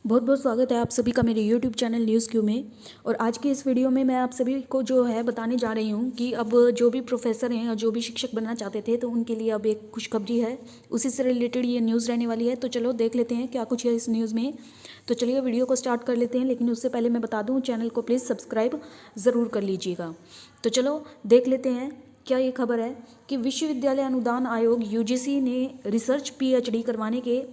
बहुत बहुत स्वागत है आप सभी का मेरे YouTube चैनल न्यूज़ क्यू में। और आज की इस वीडियो में मैं आप सभी को जो है बताने जा रही हूँ कि अब जो भी प्रोफेसर हैं और जो भी शिक्षक बनना चाहते थे तो उनके लिए अब एक खुशखबरी है। उसी से रिलेटेड ये न्यूज़ रहने वाली है, तो चलो देख लेते हैं क्या कुछ है इस न्यूज़ में। तो चलिए वीडियो को स्टार्ट कर लेते हैं, लेकिन उससे पहले मैं बता दूँ चैनल को प्लीज़ सब्सक्राइब ज़रूर कर लीजिएगा। तो चलो देख लेते हैं क्या ये खबर है कि विश्वविद्यालय अनुदान आयोग UGC ने रिसर्च PhD करवाने के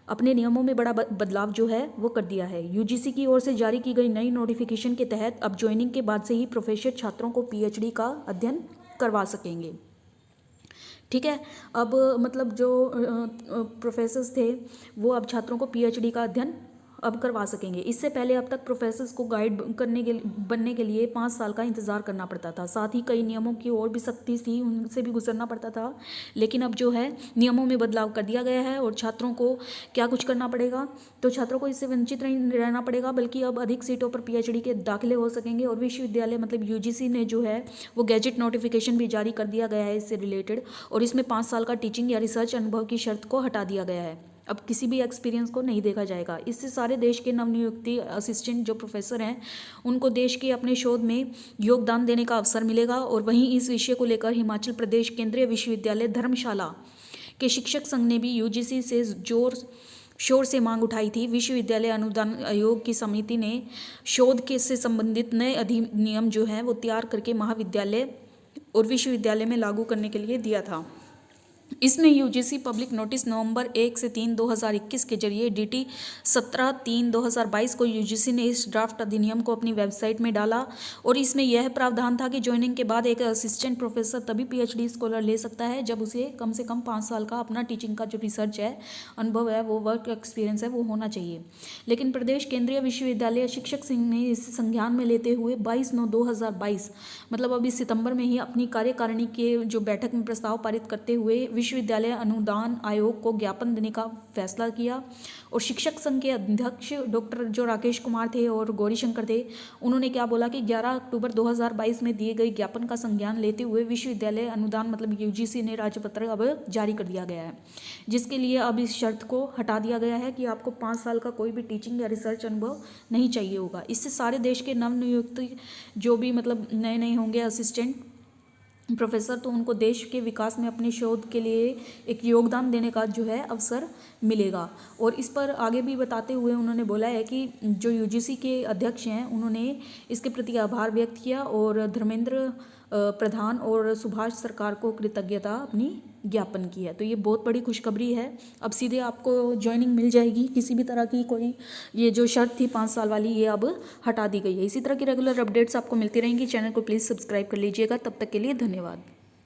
अपने नियमों में बड़ा बदलाव जो है वो कर दिया है। UGC की ओर से जारी की गई नई नोटिफिकेशन के तहत अब ज्वाइनिंग के बाद से ही प्रोफेसर छात्रों को PhD का अध्ययन करवा सकेंगे। ठीक है, अब मतलब जो प्रोफेसर्स थे वो अब छात्रों को PhD का अध्ययन अब करवा सकेंगे। इससे पहले अब तक प्रोफेसर्स को गाइड बनने के लिए 5 साल का इंतज़ार करना पड़ता था। साथ ही कई नियमों की और भी सख्ती थी, उनसे भी गुजरना पड़ता था। लेकिन अब जो है नियमों में बदलाव कर दिया गया है और छात्रों को क्या कुछ करना पड़ेगा, तो छात्रों को इससे वंचित नहीं रहना पड़ेगा, बल्कि अब अधिक सीटों पर PhD के दाखिले हो सकेंगे। और विश्वविद्यालय मतलब UGC ने जो है वो गैजेट नोटिफिकेशन भी जारी कर दिया गया है इससे रिलेटेड, और इसमें 5 साल का टीचिंग या रिसर्च अनुभव की शर्त को हटा दिया गया है। अब किसी भी एक्सपीरियंस को नहीं देखा जाएगा। इससे सारे देश के नवनियुक्ति असिस्टेंट जो प्रोफेसर हैं उनको देश के अपने शोध में योगदान देने का अवसर मिलेगा। और वहीं इस विषय को लेकर हिमाचल प्रदेश केंद्रीय विश्वविद्यालय धर्मशाला के शिक्षक संघ ने भी UGC से जोर शोर से मांग उठाई थी। विश्वविद्यालय अनुदान आयोग की समिति ने शोध के से संबंधित नए अधिनियम जो है वो तैयार करके महाविद्यालय और विश्वविद्यालय में लागू करने के लिए दिया था। इसमें UGC पब्लिक नोटिस नवंबर 1 से 3 2021 के जरिए DT 17/3/2022 को UGC ने इस ड्राफ्ट अधिनियम को अपनी वेबसाइट में डाला। और इसमें यह प्रावधान था कि ज्वाइनिंग के बाद एक असिस्टेंट प्रोफेसर तभी PhD स्कॉलर ले सकता है जब उसे कम से कम 5 साल का अपना टीचिंग का जो रिसर्च है अनुभव है वो वर्क एक्सपीरियंस है वो होना चाहिए। लेकिन प्रदेश केंद्रीय विश्वविद्यालय शिक्षक संघ ने इसे संज्ञान में लेते हुए 22/9/2022 मतलब अभी सितंबर में ही अपनी कार्यकारिणी के जो बैठक में प्रस्ताव पारित करते हुए विश्वविद्यालय अनुदान आयोग को ज्ञापन देने का फैसला किया। और शिक्षक संघ के अध्यक्ष डॉक्टर जो राकेश कुमार थे और गौरीशंकर थे, उन्होंने क्या बोला कि 11 अक्टूबर 2022 में दिए गए ज्ञापन का संज्ञान लेते हुए विश्वविद्यालय अनुदान मतलब UGC ने राज्यपत्र अब जारी कर दिया गया है, जिसके लिए अब इस शर्त को हटा दिया गया है कि आपको 5 साल का कोई भी टीचिंग या रिसर्च अनुभव नहीं चाहिए होगा। इससे सारे देश के नवनियुक्त जो भी मतलब नए नए होंगे असिस्टेंट प्रोफेसर, तो उनको देश के विकास में अपने शोध के लिए एक योगदान देने का जो है अवसर मिलेगा। और इस पर आगे भी बताते हुए उन्होंने बोला है कि जो UGC के अध्यक्ष हैं उन्होंने इसके प्रति आभार व्यक्त किया और धर्मेंद्र प्रधान और सुभाष सरकार को कृतज्ञता अपनी ज्ञापन की है। तो ये बहुत बड़ी खुशखबरी है। अब सीधे आपको ज्वाइनिंग मिल जाएगी, किसी भी तरह की कोई ये जो शर्त थी 5 साल वाली ये अब हटा दी गई है। इसी तरह की रेगुलर अपडेट्स आपको मिलती रहेंगी। चैनल को प्लीज़ सब्सक्राइब कर लीजिएगा। तब तक के लिए धन्यवाद।